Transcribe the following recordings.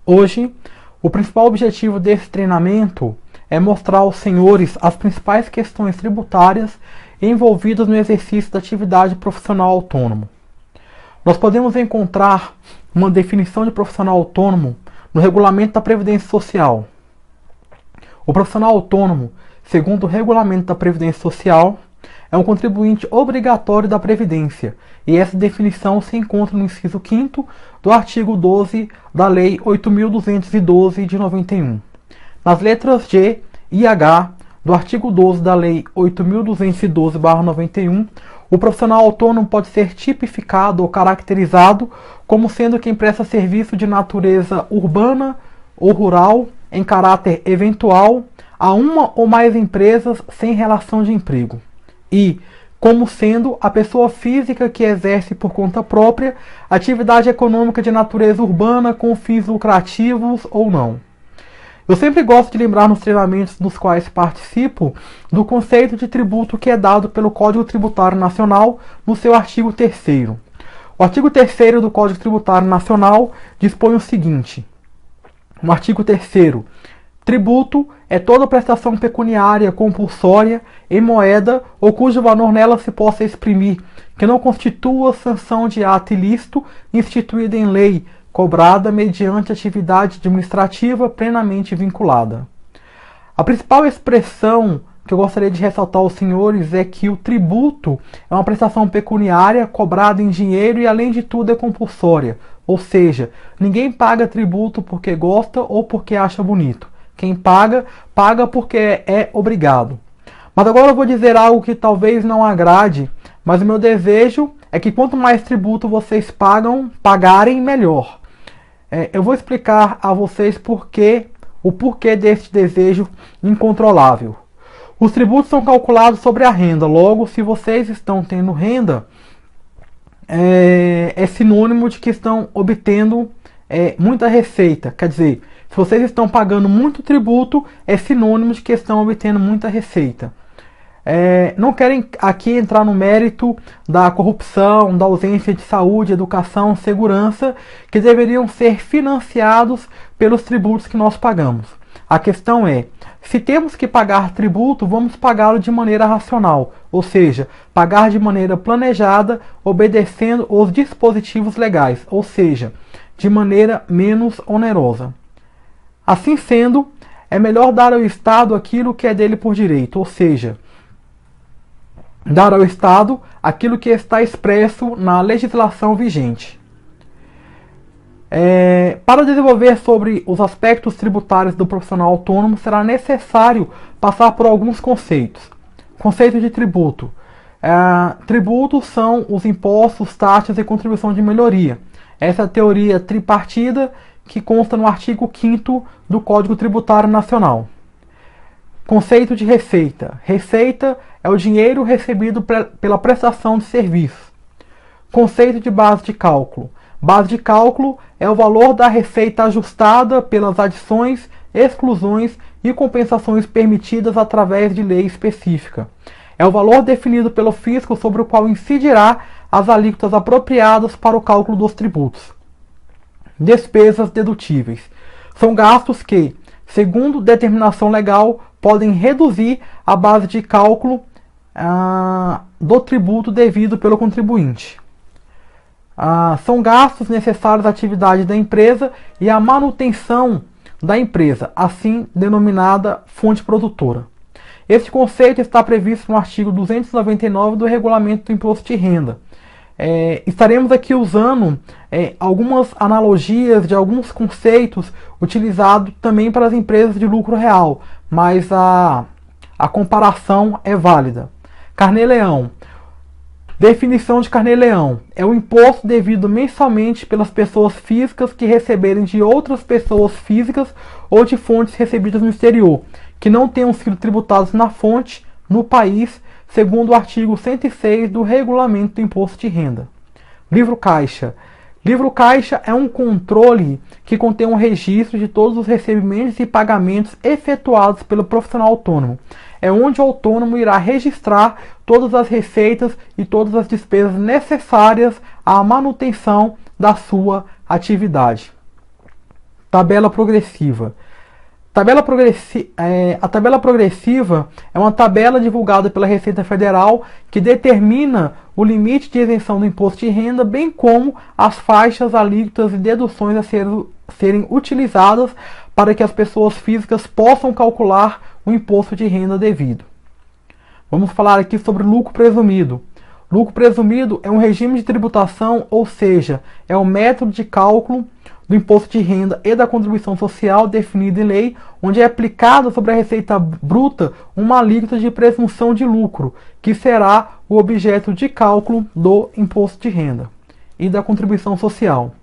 Hoje, o principal objetivo desse treinamento é mostrar aos senhores as principais questões tributárias envolvidas no exercício da atividade profissional autônomo. Nós podemos encontrar uma definição de profissional autônomo no Regulamento da Previdência Social. O profissional autônomo, segundo o Regulamento da Previdência Social, é um contribuinte obrigatório da Previdência, e essa definição se encontra no inciso 5º do artigo 12 da Lei 8.212 de 91. Nas letras G e H do artigo 12 da Lei 8.212/91, o profissional autônomo pode ser tipificado ou caracterizado como sendo quem presta serviço de natureza urbana ou rural em caráter eventual a uma ou mais empresas sem relação de emprego, e como sendo a pessoa física que exerce por conta própria atividade econômica de natureza urbana com fins lucrativos ou não. Eu sempre gosto de lembrar nos treinamentos dos quais participo do conceito de tributo que é dado pelo Código Tributário Nacional no seu artigo 3º. O artigo 3º do Código Tributário Nacional dispõe o seguinte: no artigo 3º, tributo é toda prestação pecuniária compulsória em moeda ou cujo valor nela se possa exprimir, que não constitua sanção de ato ilícito instituída em lei, cobrada mediante atividade administrativa plenamente vinculada. A principal expressão que eu gostaria de ressaltar aos senhores é que o tributo é uma prestação pecuniária cobrada em dinheiro e, além de tudo, é compulsória. Ou seja, ninguém paga tributo porque gosta ou porque acha bonito. Quem paga, paga porque é obrigado. Mas agora eu vou dizer algo que talvez não agrade, mas o meu desejo é que quanto mais tributo vocês pagarem, melhor. Eu vou explicar a vocês o porquê deste desejo incontrolável. Os tributos são calculados sobre a renda, logo, se vocês estão tendo renda, é sinônimo de que estão obtendo muita receita. Quer dizer, se vocês estão pagando muito tributo, é sinônimo de que estão obtendo muita receita. Não querem aqui entrar no mérito da corrupção, da ausência de saúde, educação, segurança, que deveriam ser financiados pelos tributos que nós pagamos. A questão é, se temos que pagar tributo, vamos pagá-lo de maneira racional, ou seja, pagar de maneira planejada, obedecendo os dispositivos legais, ou seja, de maneira menos onerosa. Assim sendo, é melhor dar ao Estado aquilo que é dele por direito, ou seja, dar ao Estado aquilo que está expresso na legislação vigente. Para desenvolver sobre os aspectos tributários do profissional autônomo, será necessário passar por alguns conceitos. Conceito de tributo. Tributos são os impostos, taxas e contribuição de melhoria. Essa é a teoria tripartida que consta no artigo 5º do Código Tributário Nacional. Conceito de receita. Receita é o dinheiro recebido pela prestação de serviço. Conceito de base de cálculo. Base de cálculo é o valor da receita ajustada pelas adições, exclusões e compensações permitidas através de lei específica. É o valor definido pelo fisco sobre o qual incidirá as alíquotas apropriadas para o cálculo dos tributos. Despesas dedutíveis. São gastos que, segundo determinação legal, podem reduzir a base de cálculo do tributo devido pelo contribuinte. São gastos necessários à atividade da empresa e à manutenção da empresa, assim denominada fonte produtora. Este conceito está previsto no artigo 299 do Regulamento do Imposto de Renda. Estaremos aqui usando algumas analogias de alguns conceitos utilizados também para as empresas de lucro real, mas a comparação é válida. Carnê-leão. Definição de carnê-leão. É o imposto devido mensalmente pelas pessoas físicas que receberem de outras pessoas físicas ou de fontes recebidas no exterior, que não tenham sido tributados na fonte, no país, segundo o artigo 106 do Regulamento do Imposto de Renda. Livro-caixa. Livro-caixa é um controle que contém um registro de todos os recebimentos e pagamentos efetuados pelo profissional autônomo. É onde o autônomo irá registrar todas as receitas e todas as despesas necessárias à manutenção da sua atividade. Tabela progressiva. A tabela progressiva é uma tabela divulgada pela Receita Federal que determina o limite de isenção do imposto de renda, bem como as faixas, alíquotas e deduções a serem utilizadas para que as pessoas físicas possam calcular o imposto de renda devido. Vamos falar aqui sobre lucro presumido. Lucro presumido é um regime de tributação, ou seja, é um método de cálculo do imposto de renda e da contribuição social definido em lei, onde é aplicada sobre a receita bruta uma alíquota de presunção de lucro, que será o objeto de cálculo do imposto de renda e da contribuição social.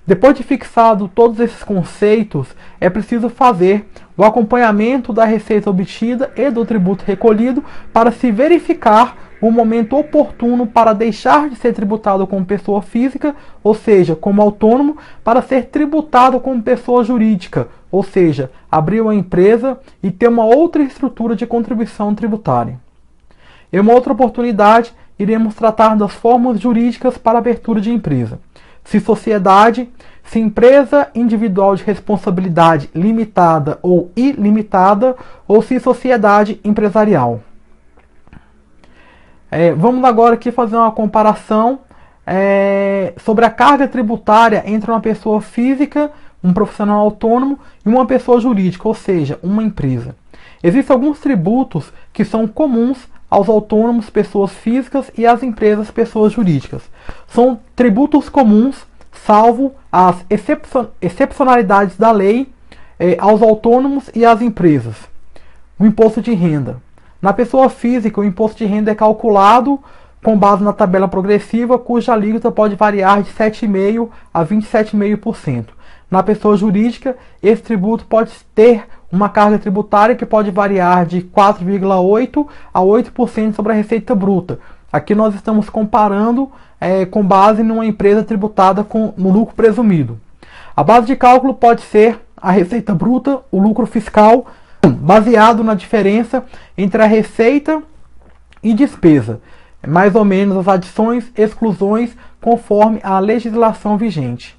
Depois de fixado todos esses conceitos, é preciso fazer o acompanhamento da receita obtida e do tributo recolhido para se verificar o momento oportuno para deixar de ser tributado como pessoa física, ou seja, como autônomo, para ser tributado como pessoa jurídica, ou seja, abrir uma empresa e ter uma outra estrutura de contribuição tributária. Em uma outra oportunidade, iremos tratar das formas jurídicas para abertura de empresa. Se sociedade, se empresa individual de responsabilidade limitada ou ilimitada, ou se sociedade empresarial. Vamos agora aqui fazer uma comparação sobre a carga tributária entre uma pessoa física, um profissional autônomo e uma pessoa jurídica, ou seja, uma empresa. Existem alguns tributos que são comuns aos autônomos, pessoas físicas, e às empresas, pessoas jurídicas. São tributos comuns, salvo as excepcionalidades da lei, aos autônomos e às empresas. O imposto de renda. Na pessoa física, o imposto de renda é calculado com base na tabela progressiva, cuja alíquota pode variar de 7,5% a 27,5%. Na pessoa jurídica, esse tributo pode ter uma carga tributária que pode variar de 4,8% a 8% sobre a receita bruta. Aqui nós estamos comparando com base numa empresa tributada no lucro presumido. A base de cálculo pode ser a receita bruta, o lucro fiscal, baseado na diferença entre a receita e despesa, mais ou menos as adições e exclusões conforme a legislação vigente.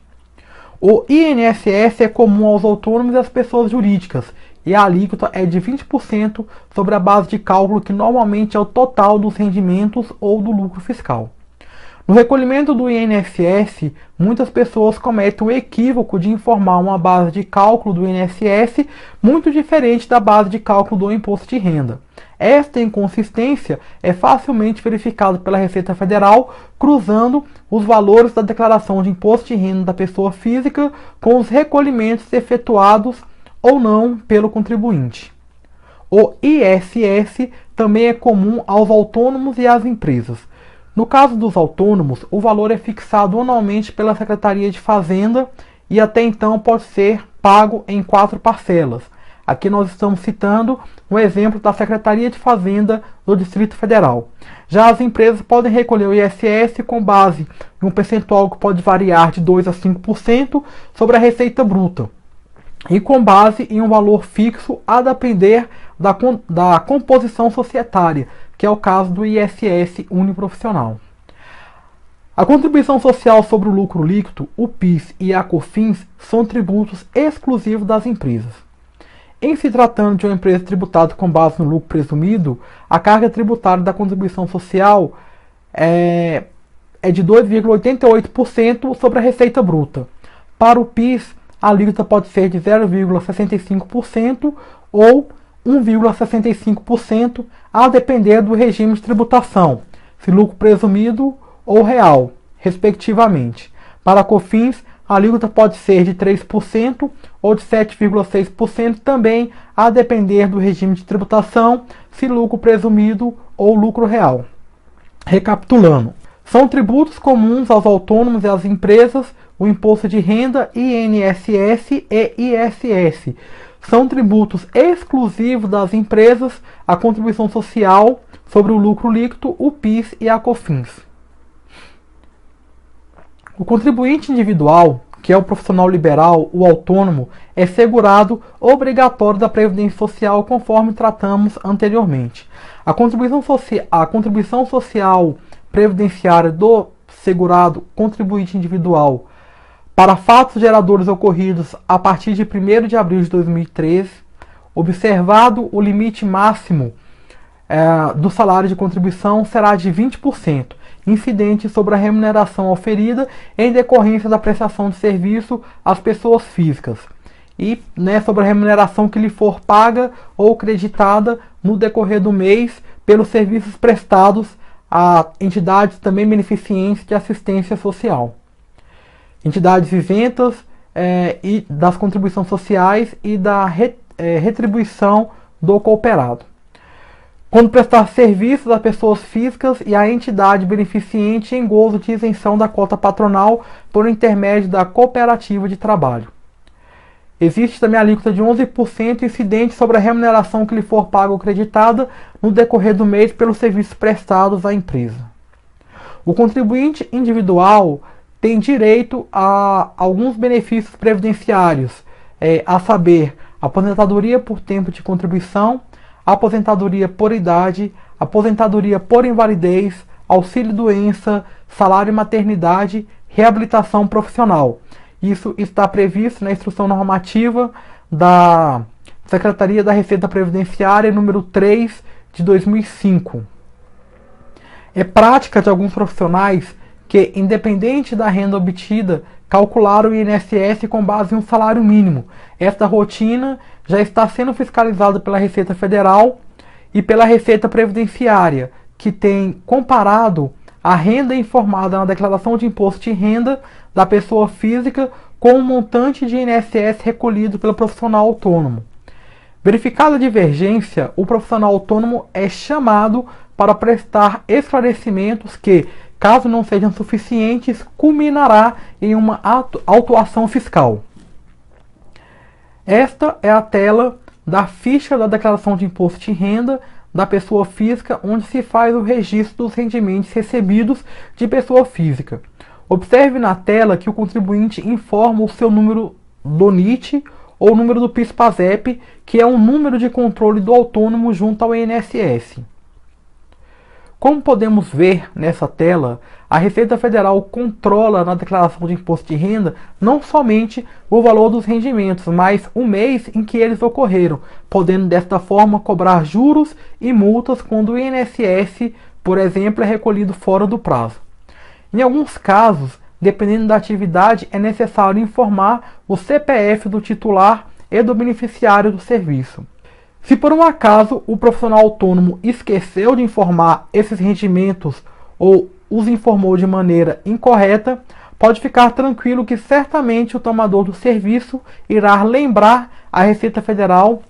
O INSS é comum aos autônomos e às pessoas jurídicas, e a alíquota é de 20% sobre a base de cálculo, que normalmente é o total dos rendimentos ou do lucro fiscal. No recolhimento do INSS, muitas pessoas cometem o equívoco de informar uma base de cálculo do INSS muito diferente da base de cálculo do imposto de renda. Esta inconsistência é facilmente verificada pela Receita Federal, cruzando os valores da declaração de imposto de renda da pessoa física com os recolhimentos efetuados ou não pelo contribuinte. O ISS também é comum aos autônomos e às empresas. No caso dos autônomos, o valor é fixado anualmente pela Secretaria de Fazenda e até então pode ser pago em 4 parcelas. Aqui nós estamos citando um exemplo da Secretaria de Fazenda do Distrito Federal. Já as empresas podem recolher o ISS com base em um percentual que pode variar de 2% a 5% sobre a receita bruta e com base em um valor fixo a depender da composição societária, que é o caso do ISS uniprofissional. A contribuição social sobre o lucro líquido, o PIS e a COFINS são tributos exclusivos das empresas. Em se tratando de uma empresa tributada com base no lucro presumido, a carga tributária da contribuição social é de 2,88% sobre a receita bruta. Para o PIS, a alíquota pode ser de 0,65% ou 1,65%, a depender do regime de tributação, se lucro presumido ou real, respectivamente. Para a COFINS, a alíquota pode ser de 3% ou de 7,6%, também a depender do regime de tributação, se lucro presumido ou lucro real. Recapitulando, são tributos comuns aos autônomos e às empresas o imposto de renda, INSS e ISS. São tributos exclusivos das empresas a contribuição social sobre o lucro líquido, o PIS e a COFINS. O contribuinte individual, que é o profissional liberal, o autônomo, é segurado obrigatório da Previdência Social, conforme tratamos anteriormente. A contribuição social previdenciária do segurado contribuinte individual Para fatos geradores ocorridos a partir de 1º de abril de 2013, observado o limite máximo do salário de contribuição será de 20%, incidente sobre a remuneração oferida em decorrência da prestação de serviço às pessoas físicas e sobre a remuneração que lhe for paga ou creditada no decorrer do mês pelos serviços prestados a entidades também beneficentes de assistência social, entidades isentas e das contribuições sociais e da retribuição do cooperado. Quando prestar serviços a pessoas físicas e a entidade beneficiente em gozo de isenção da cota patronal por intermédio da cooperativa de trabalho. Existe também a alíquota de 11% incidente sobre a remuneração que lhe for paga ou creditada no decorrer do mês pelos serviços prestados à empresa. O contribuinte individual tem direito a alguns benefícios previdenciários, a saber, aposentadoria por tempo de contribuição, aposentadoria por idade, aposentadoria por invalidez, auxílio-doença, salário maternidade, reabilitação profissional. Isso está previsto na Instrução Normativa da Secretaria da Receita Previdenciária, número 3, de 2005. É prática de alguns profissionais que, independente da renda obtida, calcularam o INSS com base em um salário mínimo. Esta rotina já está sendo fiscalizada pela Receita Federal e pela Receita Previdenciária, que tem comparado a renda informada na declaração de imposto de renda da pessoa física com o montante de INSS recolhido pelo profissional autônomo. Verificada a divergência, o profissional autônomo é chamado para prestar esclarecimentos que, caso não sejam suficientes, culminará em uma autuação fiscal. Esta é a tela da ficha da declaração de imposto de renda da pessoa física, onde se faz o registro dos rendimentos recebidos de pessoa física. Observe na tela que o contribuinte informa o seu número do NIT ou número do PIS/PASEP, que é um número de controle do autônomo junto ao INSS. Como podemos ver nessa tela, a Receita Federal controla na declaração de imposto de renda não somente o valor dos rendimentos, mas o mês em que eles ocorreram, podendo desta forma cobrar juros e multas quando o INSS, por exemplo, é recolhido fora do prazo. Em alguns casos, dependendo da atividade, é necessário informar o CPF do titular e do beneficiário do serviço. Se por um acaso o profissional autônomo esqueceu de informar esses rendimentos ou os informou de maneira incorreta, pode ficar tranquilo que certamente o tomador do serviço irá lembrar a Receita Federal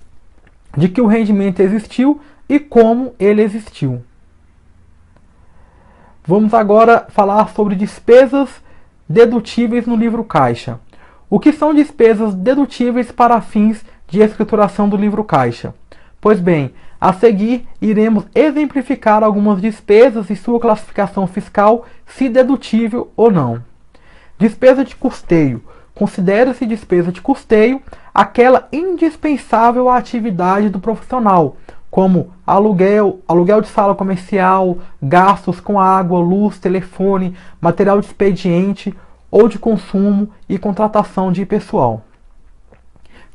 de que o rendimento existiu e como ele existiu. Vamos agora falar sobre despesas dedutíveis no livro caixa. O que são despesas dedutíveis para fins de escrituração do livro caixa? Pois bem, a seguir iremos exemplificar algumas despesas e sua classificação fiscal, se dedutível ou não. Despesa de custeio. Considera-se despesa de custeio aquela indispensável à atividade do profissional, como aluguel de sala comercial, gastos com água, luz, telefone, material de expediente ou de consumo e contratação de pessoal.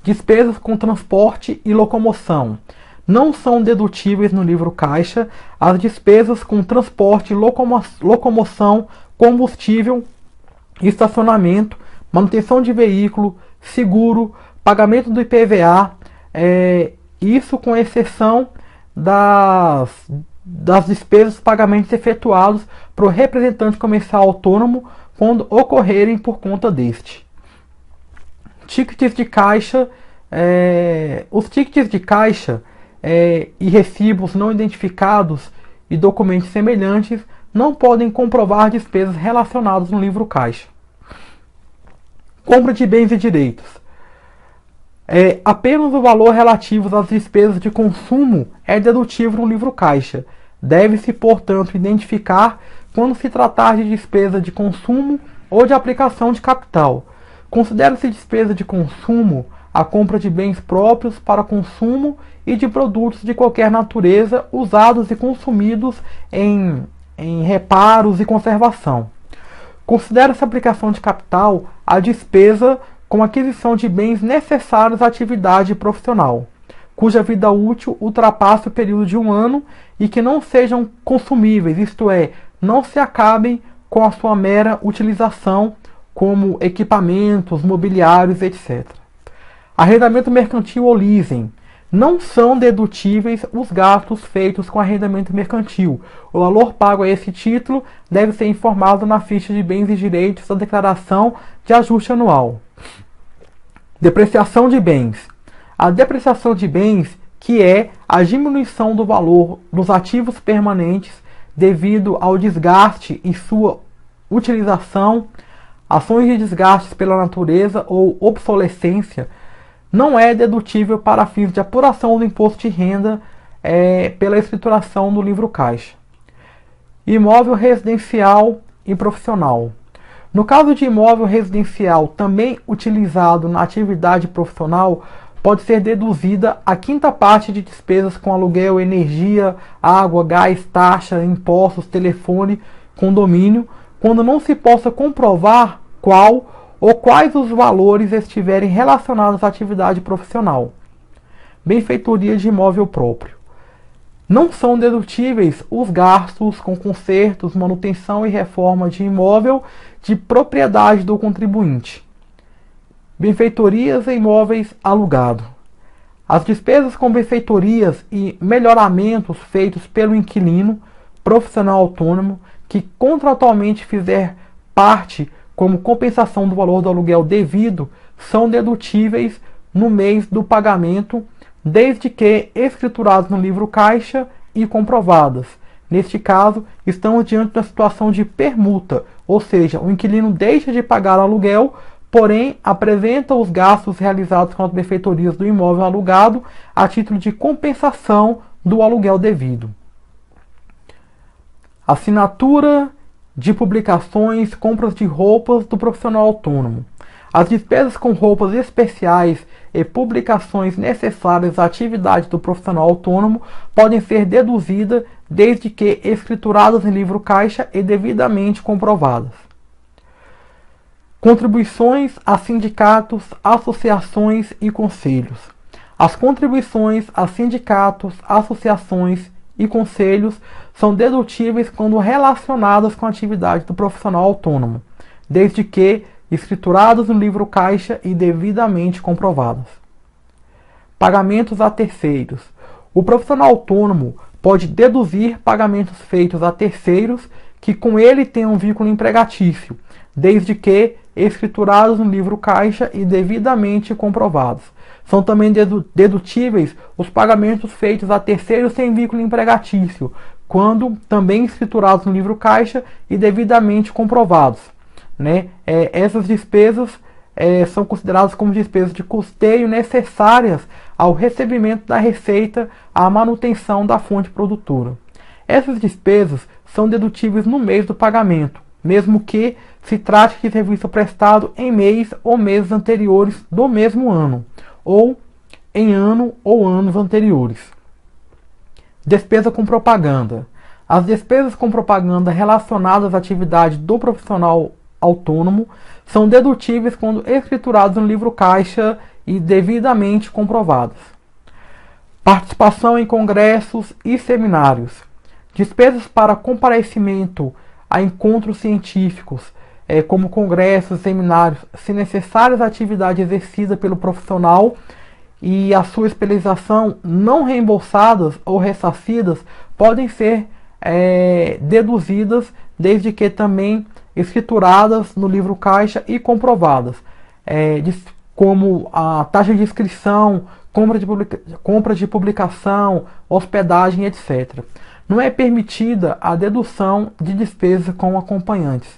Despesas com transporte e locomoção. Não são dedutíveis no livro caixa as despesas com transporte, locomoção, combustível, estacionamento, manutenção de veículo, seguro, pagamento do IPVA, isso com exceção das despesas pagamentos efetuados para o representante comercial autônomo quando ocorrerem por conta deste. Tickets de caixa. Os tickets de caixa e recibos não identificados e documentos semelhantes não podem comprovar despesas relacionadas no livro caixa. Compra de bens e direitos. Apenas o valor relativo às despesas de consumo é dedutível no livro caixa. Deve-se, portanto, identificar quando se tratar de despesa de consumo ou de aplicação de capital. Considera-se despesa de consumo a compra de bens próprios para consumo e de produtos de qualquer natureza usados e consumidos em reparos e conservação. Considera-se aplicação de capital a despesa com aquisição de bens necessários à atividade profissional, cuja vida útil ultrapasse o período de 1 ano e que não sejam consumíveis, isto é, não se acabem com a sua mera utilização, como equipamentos, mobiliários, etc. Arrendamento mercantil ou leasing. Não são dedutíveis os gastos feitos com arrendamento mercantil. O valor pago a esse título deve ser informado na ficha de bens e direitos da declaração de ajuste anual. Depreciação de bens. A depreciação de bens, que é a diminuição do valor dos ativos permanentes devido ao desgaste e sua utilização, ações de desgastes pela natureza ou obsolescência, não é dedutível para fins de apuração do imposto de renda pela escrituração do livro caixa. Imóvel residencial e profissional. No caso de imóvel residencial também utilizado na atividade profissional, pode ser deduzida a quinta parte de despesas com aluguel, energia, água, gás, taxa, impostos, telefone, condomínio, quando não se possa comprovar qual ou quais os valores estiverem relacionados à atividade profissional. Benfeitoria de imóvel próprio. Não são dedutíveis os gastos com consertos, manutenção e reforma de imóvel de propriedade do contribuinte. Benfeitorias e imóveis alugados. As despesas com benfeitorias e melhoramentos feitos pelo inquilino profissional autônomo que contratualmente fizer parte como compensação do valor do aluguel devido são dedutíveis no mês do pagamento, desde que escriturados no livro caixa e comprovadas. Neste caso, estamos diante da situação de permuta, ou seja, o inquilino deixa de pagar o aluguel, porém apresenta os gastos realizados com as benfeitorias do imóvel alugado a título de compensação do aluguel devido. Assinatura de publicações, compras de roupas do profissional autônomo. As despesas com roupas especiais e publicações necessárias à atividade do profissional autônomo podem ser deduzidas desde que escrituradas em livro caixa e devidamente comprovadas. Contribuições a sindicatos, associações e conselhos. As contribuições a sindicatos, associações e conselhos são dedutíveis quando relacionadas com a atividade do profissional autônomo, desde que escriturados no livro caixa e devidamente comprovadas. Pagamentos a terceiros. O profissional autônomo pode deduzir pagamentos feitos a terceiros que com ele tenham vínculo empregatício, desde que escriturados no livro caixa e devidamente comprovados. São também dedutíveis os pagamentos feitos a terceiros sem vínculo empregatício, quando também escriturados no livro caixa e devidamente comprovados. Essas despesas são consideradas como despesas de custeio necessárias ao recebimento da receita à manutenção da fonte produtora. Essas despesas são dedutíveis no mês do pagamento, mesmo que se trate de serviço prestado em mês ou meses anteriores do mesmo ano, ou em ano ou anos anteriores. Despesa com propaganda. As despesas com propaganda relacionadas à atividade do profissional autônomo são dedutíveis quando escriturados no livro caixa e devidamente comprovados. Participação em congressos e seminários. Despesas para comparecimento a encontros científicos, como congressos, seminários, se necessárias à atividade exercida pelo profissional e a sua especialização não reembolsadas ou ressarcidas, podem ser deduzidas desde que também escrituradas no livro caixa e comprovadas, como a taxa de inscrição, compra de publicação, hospedagem, etc. Não é permitida a dedução de despesas com acompanhantes.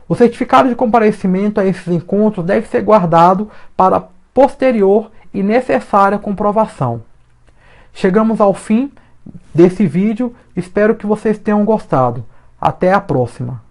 O certificado de comparecimento a esses encontros deve ser guardado para posterior e necessária comprovação. Chegamos ao fim desse vídeo, espero que vocês tenham gostado. Até a próxima!